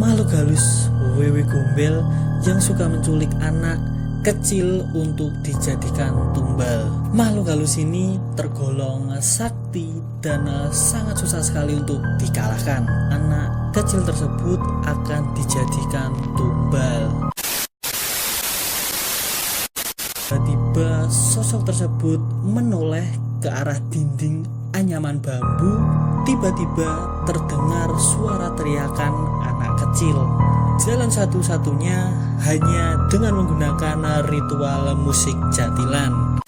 makhluk halus wewe gombel yang suka menculik anak kecil untuk dijadikan tumbal. Makhluk halus ini tergolong sakti dan sangat susah sekali untuk dikalahkan. Anak kecil tersebut akan dijadikan tumbal. Tiba-tiba sosok tersebut menoleh ke arah dinding anyaman bambu. Tiba-tiba terdengar suara teriakan anak kecil. Jalan satu-satunya hanya dengan menggunakan ritual musik jatilan.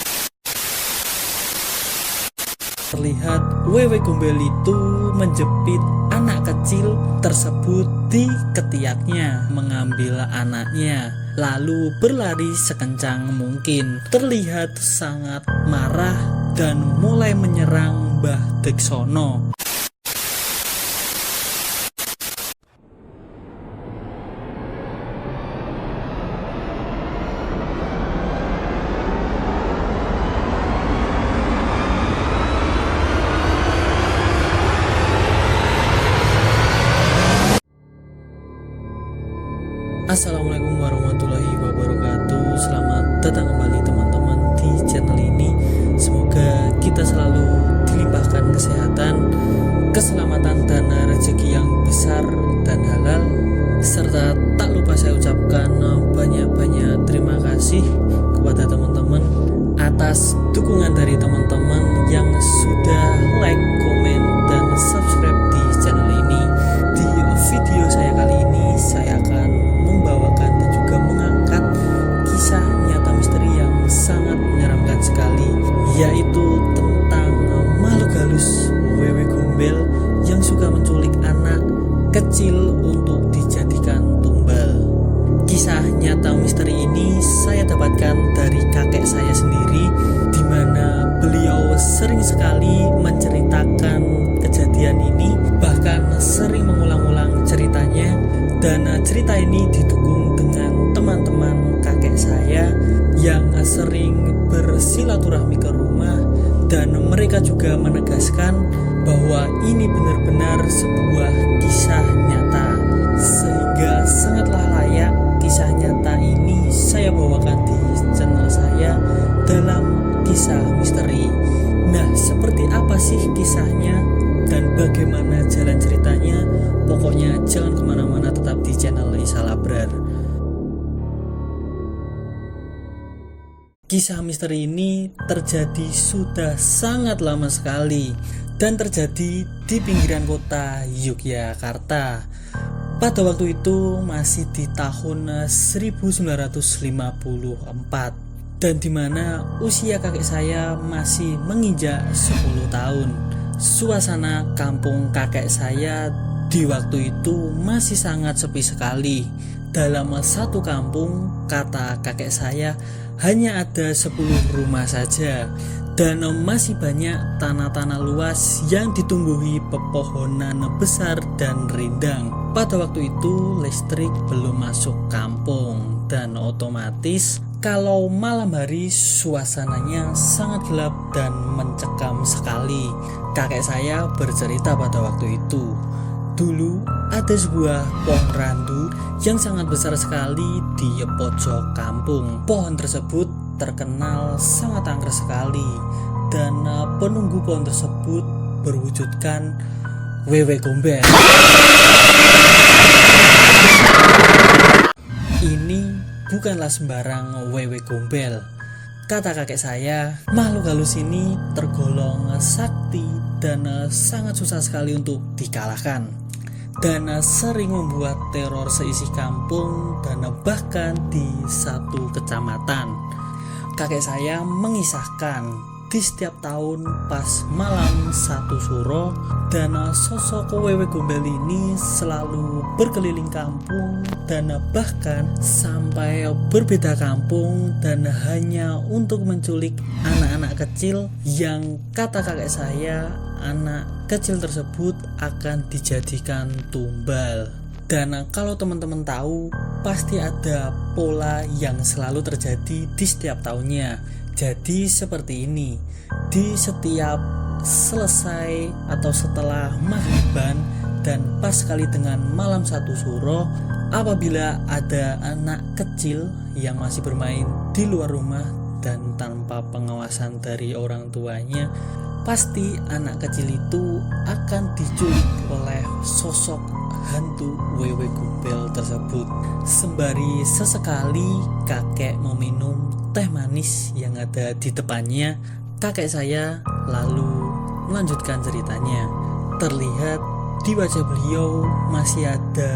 Terlihat wewe gombel itu menjepit anak kecil tersebut di ketiaknya, mengambil anaknya, lalu berlari sekencang mungkin. Terlihat sangat marah dan mulai menyerang Mbah Deksono. Assalamualaikum warahmatullahi wabarakatuh. Selamat datang kembali teman-teman di channel ini. Semoga kita selalu dilimpahkan kesehatan, keselamatan dan rezeki yang besar dan halal. Serta tak lupa saya ucapkan banyak-banyak terima kasih kepada teman-teman atas dukungan dari teman-teman yang sudah like, komen, dan subscribe di channel ini. Di video saya kali ini saya akan membawakan dan juga mengangkat kisah nyata misteri yang sangat menyeramkan sekali, yaitu tentang makhluk halus wewe gombel yang suka menculik anak kecil untuk dijadikan tumbal. Kisah nyata misteri ini saya dapatkan dari kakek saya sendiri, di mana beliau sering sekali menceritakan kejadian ini, bahkan sering mengulang-ulang ceritanya. Dan cerita ini didukung dengan teman-teman kakek saya yang sering bersilaturahmi ke rumah, dan mereka juga menegaskan bahwa ini benar-benar sebuah kisah nyata, sehingga sangatlah layak kisah nyata ini saya bawakan di channel saya dalam kisah misteri. Nah, seperti apa sih kisahnya dan bagaimana jalan ceritanya? Pokoknya jangan kemana-mana, tetap di channel Isa Labrar. Kisah misteri ini terjadi sudah sangat lama sekali dan terjadi di pinggiran kota Yogyakarta. Pada waktu itu masih di tahun 1954, dan dimana usia kakek saya masih menginjak 10 tahun. Suasana kampung kakek saya di waktu itu masih sangat sepi sekali. Dalam satu kampung, kata kakek saya, hanya ada 10 rumah saja, dan masih banyak tanah-tanah luas yang ditumbuhi pepohonan besar dan rindang. Pada waktu itu listrik belum masuk kampung, dan otomatis kalau malam hari suasananya sangat gelap dan mencekam sekali. Kakek saya bercerita pada waktu itu, dulu ada sebuah pohon randu yang sangat besar sekali di pojok kampung. Pohon tersebut terkenal sangat angker sekali, dan penunggu pohon tersebut berwujudkan wewe gombel. Ini bukanlah sembarang wewe gombel. Kata kakek saya, makhluk halus ini tergolong sakti dan sangat susah sekali untuk dikalahkan, dan sering membuat teror seisi kampung dan bahkan di satu kecamatan. Kakek saya mengisahkan di setiap tahun pas malam satu suro, dan sosok wewe gombel ini selalu berkeliling kampung dan bahkan sampai berbeda kampung, dan hanya untuk menculik anak-anak kecil yang kata kakek saya anak kecil tersebut akan dijadikan tumbal. Dan kalau teman-teman tahu, pasti ada pola yang selalu terjadi di setiap tahunnya. Jadi seperti ini, di setiap selesai atau setelah maghriban dan pas sekali dengan malam 1 Suro, apabila ada anak kecil yang masih bermain di luar rumah dan tanpa pengawasan dari orang tuanya, pasti anak kecil itu akan diculik oleh sosok hantu wewe gombel tersebut. Sembari sesekali kakek meminum teh manis yang ada di depannya, kakek saya lalu melanjutkan ceritanya. Terlihat di wajah beliau masih ada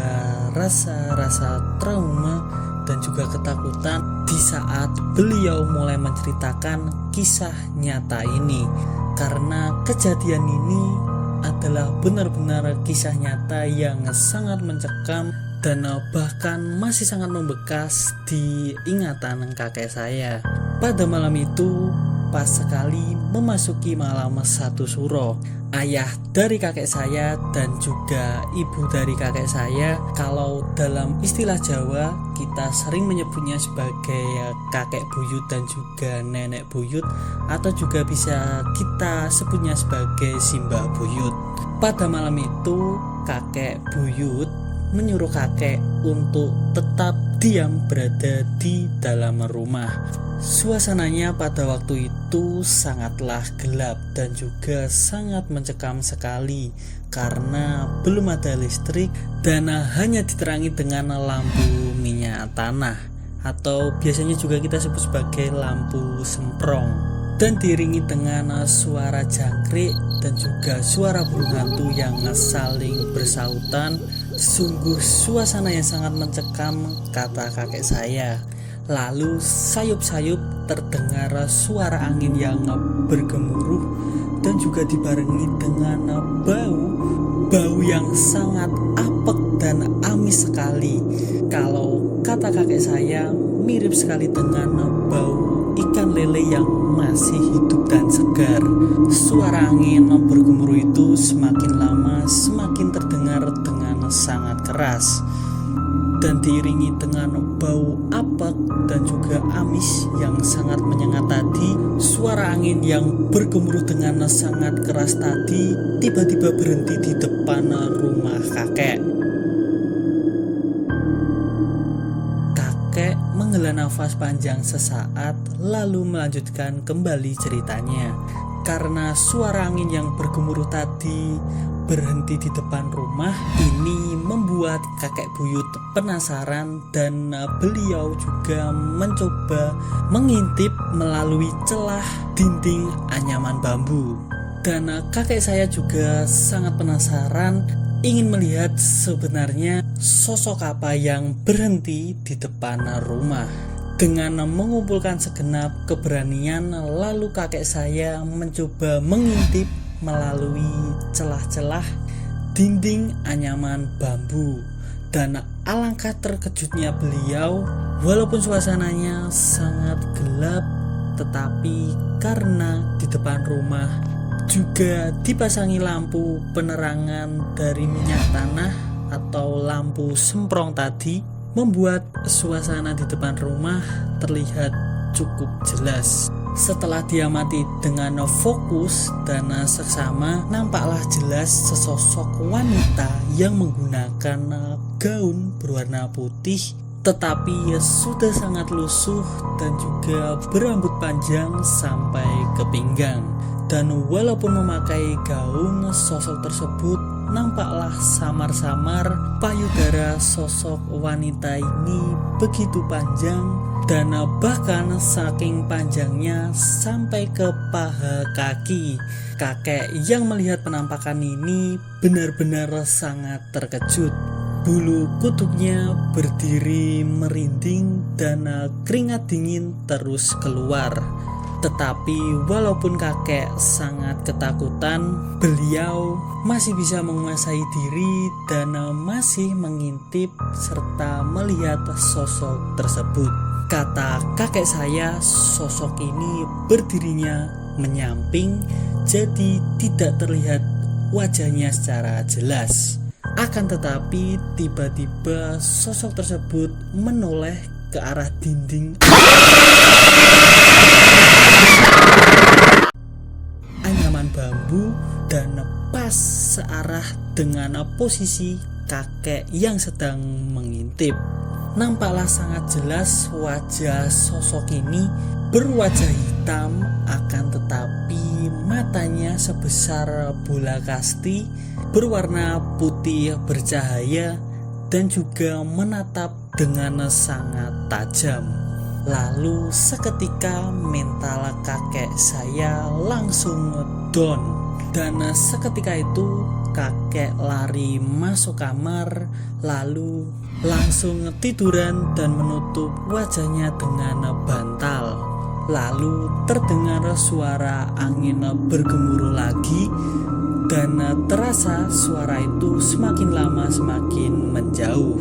rasa-rasa trauma dan juga ketakutan di saat beliau mulai menceritakan kisah nyata ini, karena kejadian ini adalah benar-benar kisah nyata yang sangat mencekam dan bahkan masih sangat membekas di ingatan kakek saya. Pada malam itu, pas sekali memasuki malam 1 Suro, ayah dari kakek saya dan juga ibu dari kakek saya, kalau dalam istilah Jawa kita sering menyebutnya sebagai kakek buyut dan juga nenek buyut, atau juga bisa kita sebutnya sebagai simbah buyut. Pada malam itu, kakek buyut menyuruh kakek untuk tetap diam berada di dalam rumah. Suasananya pada waktu itu sangatlah gelap dan juga sangat mencekam sekali karena belum ada listrik dan hanya diterangi dengan lampu minyak tanah, atau biasanya juga kita sebut sebagai lampu semprong, dan diiringi dengan suara jangkrik dan juga suara burung hantu yang saling bersautan. Sungguh suasana yang sangat mencekam, kata kakek saya. Lalu sayup-sayup terdengar suara angin yang bergemuruh dan juga dibarengi dengan bau yang sangat apek dan amis sekali. Kalau kata kakek saya, mirip sekali dengan bau ikan lele yang masih hidup dan segar. Suara angin bergemuruh itu semakin lama semakin terdengar dengan sangat keras dan diiringi dengan bau apek dan juga amis yang sangat menyengat tadi. Suara angin yang bergemuruh dengan sangat keras tadi tiba-tiba berhenti di depan rumah kakek. Kakek menghela nafas panjang sesaat lalu melanjutkan kembali ceritanya. Karena suara angin yang bergemuruh tadi berhenti di depan rumah, ini membuat kakek buyut penasaran dan beliau juga mencoba mengintip melalui celah dinding anyaman bambu. Dan kakek saya juga sangat penasaran ingin melihat sebenarnya sosok apa yang berhenti di depan rumah. Dengan mengumpulkan segenap keberanian, lalu kakek saya mencoba mengintip melalui celah-celah dinding anyaman bambu. Dan alangkah terkejutnya beliau, walaupun suasananya sangat gelap, tetapi karena di depan rumah juga dipasangi lampu penerangan dari minyak tanah atau lampu semprong tadi, membuat suasana di depan rumah terlihat cukup jelas. Setelah diamati dengan fokus dan seksama, nampaklah jelas sesosok wanita yang menggunakan gaun berwarna putih tetapi sudah sangat lusuh dan juga berambut panjang sampai ke pinggang. Dan walaupun memakai gaun, sosok tersebut nampaklah samar-samar. Payudara sosok wanita ini begitu panjang dan bahkan saking panjangnya sampai ke paha kaki. Kakek yang melihat penampakan ini benar-benar sangat terkejut. Bulu kuduknya berdiri merinding dan keringat dingin terus keluar. Tetapi walaupun kakek sangat ketakutan, beliau masih bisa menguasai diri dan masih mengintip serta melihat sosok tersebut. Kata kakek saya, sosok ini berdirinya menyamping, jadi tidak terlihat wajahnya secara jelas. Akan tetapi tiba-tiba sosok tersebut menoleh ke arah dinding anyaman bambu dan pas searah dengan posisi kakek yang sedang mengintip. Nampaklah sangat jelas wajah sosok ini berwajah hitam, akan tetapi matanya sebesar bola kasti berwarna putih bercahaya dan juga menatap dengan sangat tajam. Lalu seketika mental kakek saya langsung down, dan seketika itu kakek lari masuk kamar lalu langsung tiduran dan menutup wajahnya dengan bantal. Lalu terdengar suara angin bergemuruh lagi, dan terasa suara itu semakin lama semakin menjauh,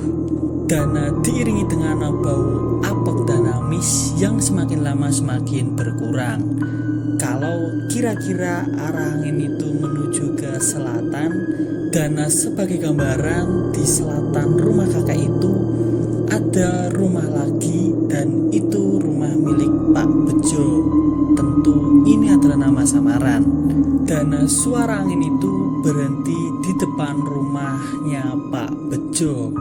dan diiringi dengan bau apek dan amis yang semakin lama semakin berkurang. Kalau kira-kira arah angin itu menuju ke selatan, dan sebagai gambaran di selatan rumah kakek itu ada rumah lagi, dan itu rumah milik Pak Bejo. Tentu ini adalah nama samaran. Dan suara angin itu berhenti di depan rumahnya Pak Bejo.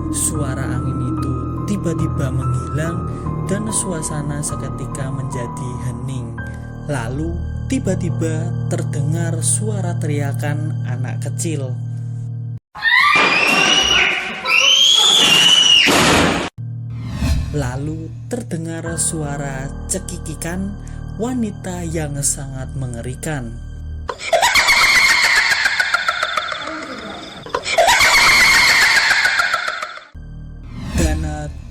Suara angin itu tiba-tiba menghilang dan suasana seketika menjadi hening. Lalu tiba-tiba terdengar suara teriakan anak kecil. Lalu terdengar suara cekikikan wanita yang sangat mengerikan. Dan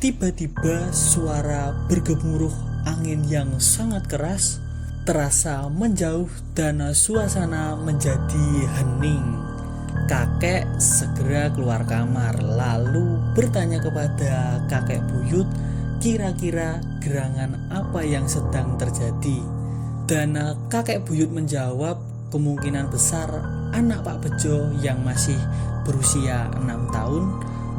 tiba-tiba suara bergemuruh angin yang sangat keras terasa menjauh dan suasana menjadi hening. Kakek segera keluar kamar lalu bertanya kepada kakek buyut kira-kira gerangan apa yang sedang terjadi. Dan kakek buyut menjawab kemungkinan besar anak Pak Bejo yang masih berusia 6 tahun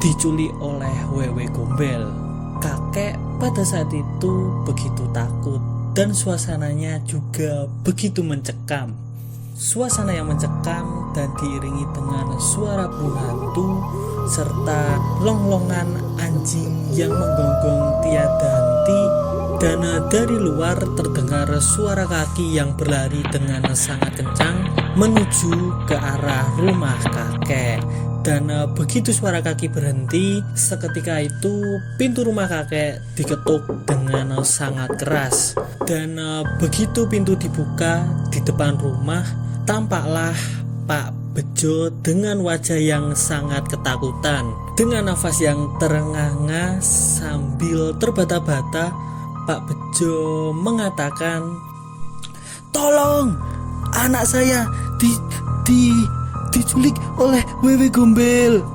diculik oleh Wewe Gombel. Kakek pada saat itu begitu takut dan suasananya juga begitu mencekam. Suasana yang mencekam dan diiringi dengan suara burung hantu serta longlongan anjing yang menggonggong tiada henti, dan dari luar terdengar suara kaki yang berlari dengan sangat kencang menuju ke arah rumah kakek. Dan begitu suara kaki berhenti, seketika itu pintu rumah kakek diketuk dengan sangat keras. Dan begitu pintu dibuka, di depan rumah tampaklah Pak Bejo dengan wajah yang sangat ketakutan. Dengan nafas yang terengah-engah sambil terbata-bata, Pak Bejo mengatakan, "Tolong, anak saya diculik oleh Wewe Gombel."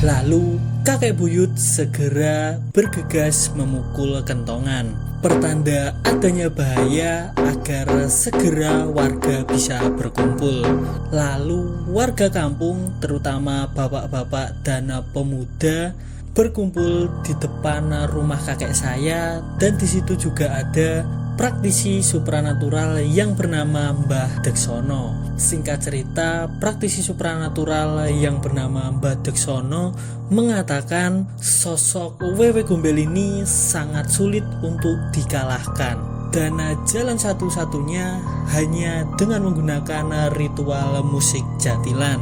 Lalu kakek buyut segera bergegas memukul kentongan, pertanda adanya bahaya agar segera warga bisa berkumpul. Lalu warga kampung, terutama bapak-bapak dan pemuda, berkumpul di depan rumah kakek saya, dan di situ juga ada praktisi supranatural yang bernama Mbah Deksono. Singkat cerita, praktisi supranatural yang bernama Mbah Deksono mengatakan sosok Wewe Gombel ini sangat sulit untuk dikalahkan, dan jalan satu-satunya hanya dengan menggunakan ritual musik jatilan.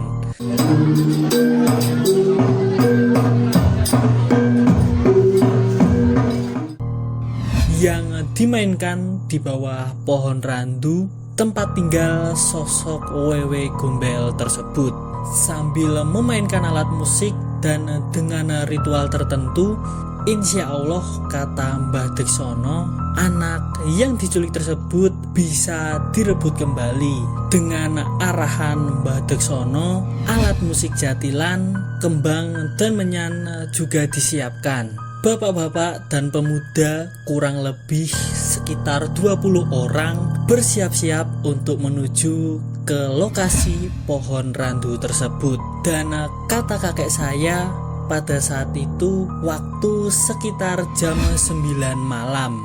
Yang dimainkan di bawah pohon randu tempat tinggal sosok Wewe Gombel tersebut. Sambil memainkan alat musik dan dengan ritual tertentu, insya Allah, kata Mbah Deksono, anak yang diculik tersebut bisa direbut kembali. Dengan arahan Mbah Deksono, alat musik jatilan, kembang, dan menyan juga disiapkan. Bapak-bapak dan pemuda kurang lebih sekitar 20 orang bersiap-siap untuk menuju ke lokasi pohon randu tersebut. Dan kata kakek saya, pada saat itu waktu sekitar jam 9 malam.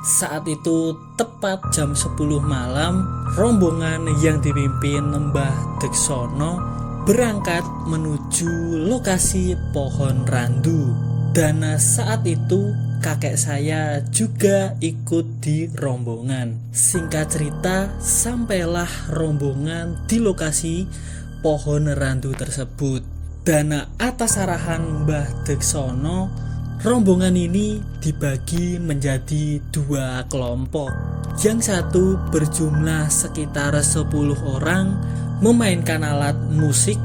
Saat itu tepat jam 10 malam, rombongan yang dipimpin Mbah Deksono berangkat menuju lokasi pohon randu. Dan saat itu kakek saya juga ikut di rombongan. Singkat cerita, sampailah rombongan di lokasi pohon randu tersebut. Dan atas arahan Mbah Deksono, rombongan ini dibagi menjadi 2 kelompok. Yang satu berjumlah sekitar 10 orang memainkan alat musik,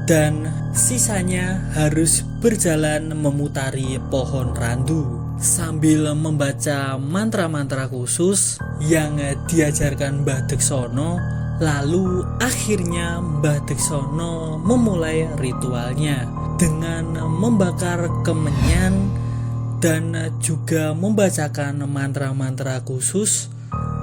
dan sisanya harus berjalan memutari pohon randu sambil membaca mantra-mantra khusus yang diajarkan Mbah Deksono. Lalu akhirnya Mbah Deksono memulai ritualnya dengan membakar kemenyan dan juga membacakan mantra-mantra khusus,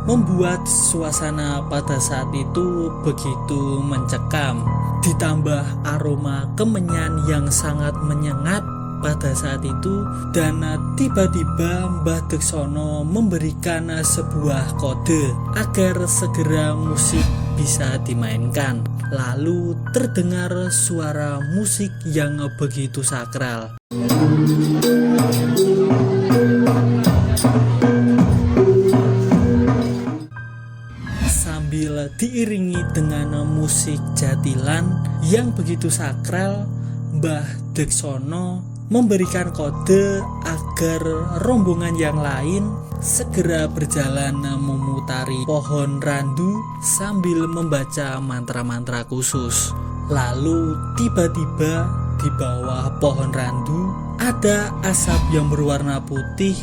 membuat suasana pada saat itu begitu mencekam. Ditambah aroma kemenyan yang sangat menyengat pada saat itu, dan tiba-tiba Mbah Deksono memberikan sebuah kode agar segera musik bisa dimainkan. Lalu terdengar suara musik yang begitu sakral. Sambil diiringi dengan musik jatilan yang begitu sakral, Mbah Deksono memberikan kode agar rombongan yang lain segera berjalan memutari pohon randu sambil membaca mantra-mantra khusus. Lalu tiba-tiba di bawah pohon randu ada asap yang berwarna putih,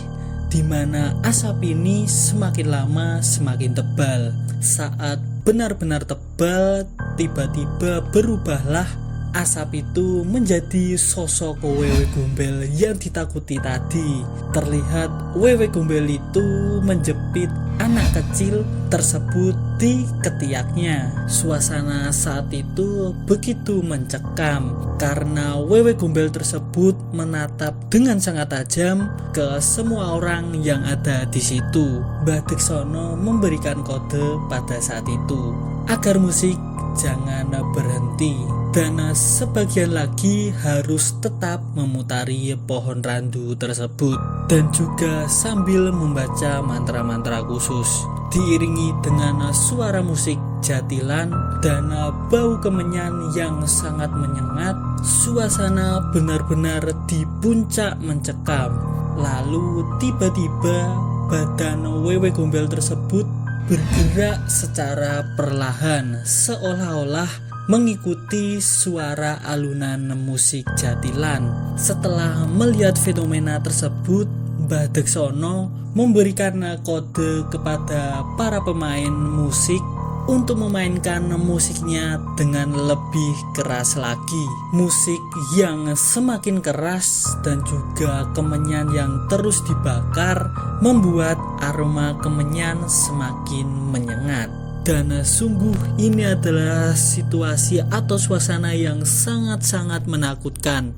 di mana asap ini semakin lama semakin tebal. Saat benar-benar tebal, tiba-tiba berubahlah asap itu menjadi sosok Wewe Gombel yang ditakuti tadi. Terlihat Wewe Gombel itu menjepit anak kecil tersebut di ketiaknya. Suasana saat itu begitu mencekam karena Wewe Gombel tersebut menatap dengan sangat tajam ke semua orang yang ada di situ. Mbah Deksono memberikan kode pada saat itu agar musik jangan berhenti, dan sebagian lagi harus tetap memutari pohon randu tersebut dan juga sambil membaca mantra-mantra khusus, diiringi dengan suara musik jatilan dan bau kemenyan yang sangat menyengat. Suasana benar-benar di puncak mencekam. Lalu tiba-tiba badan Wewe Gombel tersebut bergerak secara perlahan, seolah-olah mengikuti suara alunan musik jatilan. Setelah melihat fenomena tersebut, Mbah Deksono memberikan kode kepada para pemain musik untuk memainkan musiknya dengan lebih keras lagi. Musik yang semakin keras dan juga kemenyan yang terus dibakar membuat aroma kemenyan semakin menyengat. Dan sungguh ini adalah situasi atau suasana yang sangat-sangat menakutkan.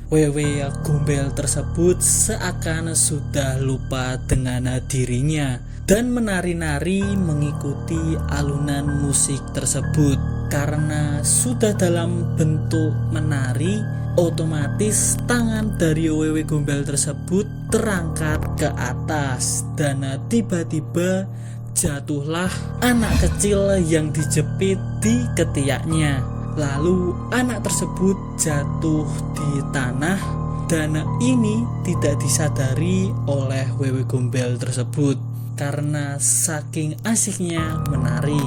Wewe Gombel tersebut seakan sudah lupa dengan dirinya dan menari-nari mengikuti alunan musik tersebut. Karena sudah dalam bentuk menari, otomatis tangan dari Wewe Gombel tersebut terangkat ke atas dan tiba-tiba jatuhlah anak kecil yang dijepit di ketiaknya. Lalu anak tersebut jatuh di tanah dan ini tidak disadari oleh Wewe Gombel tersebut karena saking asiknya menari.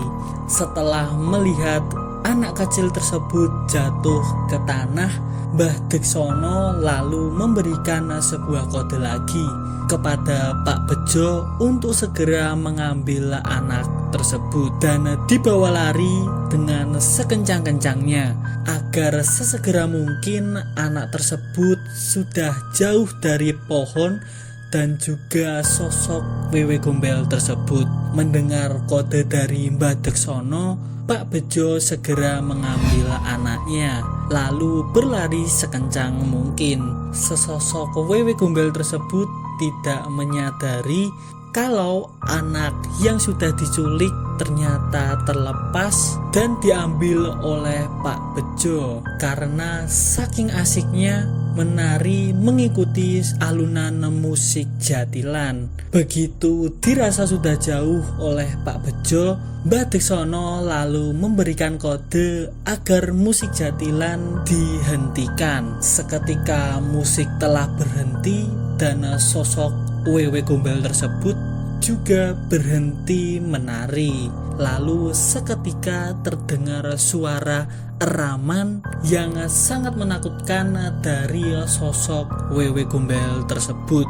Setelah melihat anak kecil tersebut jatuh ke tanah, Mbah Deksono lalu memberikan sebuah kode lagi kepada Pak Bejo untuk segera mengambil anak tersebut dan dibawa lari dengan sekencang-kencangnya agar sesegera mungkin anak tersebut sudah jauh dari pohon dan juga sosok Wewe Gombel tersebut. Mendengar kode dari Mbah Deksono, Pak Bejo segera mengambil anaknya lalu berlari sekencang mungkin. Sesosok Wewe Gombel tersebut tidak menyadari kalau anak yang sudah diculik ternyata terlepas dan diambil oleh Pak Bejo karena saking asiknya menari mengikuti alunan musik jatilan. Begitu dirasa sudah jauh oleh Pak Bejo, Mbah Deksono lalu memberikan kode agar musik jatilan dihentikan. Seketika musik telah berhenti dan sosok Wewe Gombel tersebut juga berhenti menari. Lalu seketika terdengar suara eraman yang sangat menakutkan dari sosok Wewe Gombel tersebut.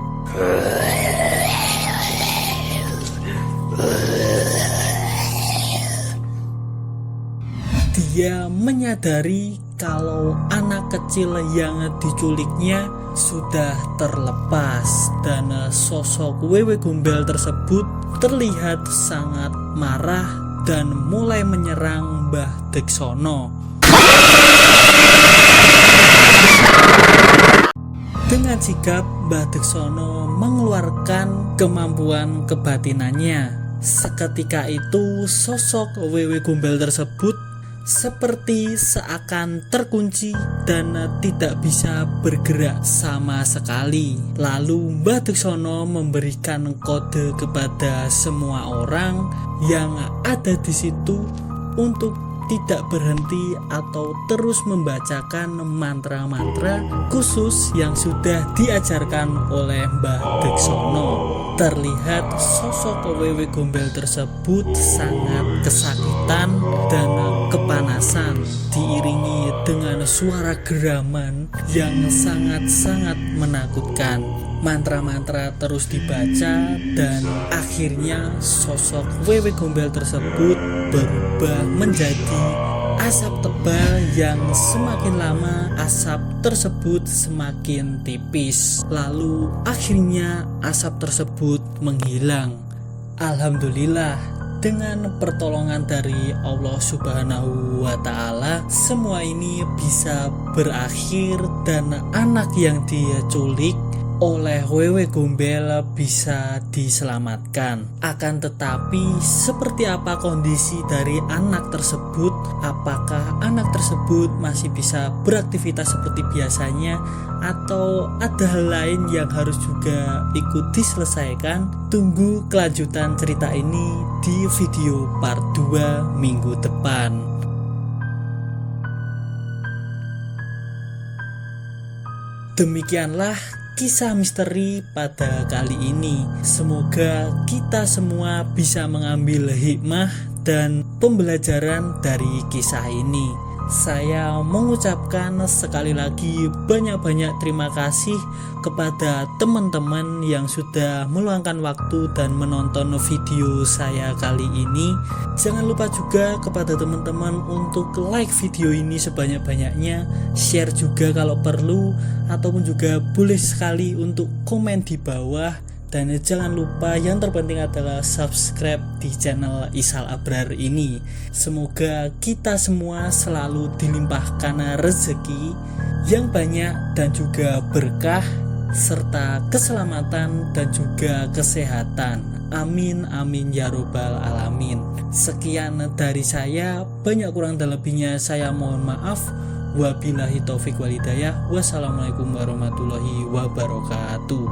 Dia menyadari kalau anak kecil yang diculiknya sudah terlepas dan sosok Wewe Gombel tersebut terlihat sangat marah dan mulai menyerang Mbah Deksono. Dengan sigap Mbah Deksono mengeluarkan kemampuan kebatinannya. Seketika itu sosok Wewe Gombel tersebut seperti seakan terkunci dan tidak bisa bergerak sama sekali. Lalu Mbah Deksono memberikan kode kepada semua orang yang ada di situ untuk tidak berhenti atau terus membacakan mantra-mantra khusus yang sudah diajarkan oleh Mbah Deksono. Terlihat sosok Wewe Gombel tersebut sangat kesakitan dan kepanasan, diiringi dengan suara geraman yang sangat-sangat menakutkan. Mantra-mantra terus dibaca dan akhirnya sosok Wewe Gombel tersebut berubah menjadi asap tebal yang semakin lama asap tersebut semakin tipis. Lalu akhirnya asap tersebut menghilang. Alhamdulillah, dengan pertolongan dari Allah Subhanahu wa Ta'ala, semua ini bisa berakhir dan anak yang dia culik oleh Wewe Gombel bisa diselamatkan. Akan tetapi seperti apa kondisi dari anak tersebut? Apakah anak tersebut masih bisa beraktivitas seperti biasanya atau ada hal lain yang harus juga ikut diselesaikan? Tunggu kelanjutan cerita ini di video part 2 minggu depan. Demikianlah kisah misteri pada kali ini. Semoga kita semua bisa mengambil hikmah dan pembelajaran dari kisah ini. Saya mengucapkan sekali lagi banyak-banyak terima kasih kepada teman-teman yang sudah meluangkan waktu dan menonton video saya kali ini. Jangan lupa juga kepada teman-teman untuk like video ini sebanyak-banyaknya, share juga kalau perlu, ataupun juga boleh sekali untuk komen di bawah. Dan jangan lupa yang terpenting adalah subscribe di channel Isal Abrar ini. Semoga kita semua selalu dilimpahkan rezeki yang banyak dan juga berkah serta keselamatan dan juga kesehatan. Amin amin ya robbal alamin. Sekian dari saya, banyak kurang dan lebihnya saya mohon maaf. Wabillahi taufik walhidayah. Wassalamualaikum warahmatullahi wabarakatuh.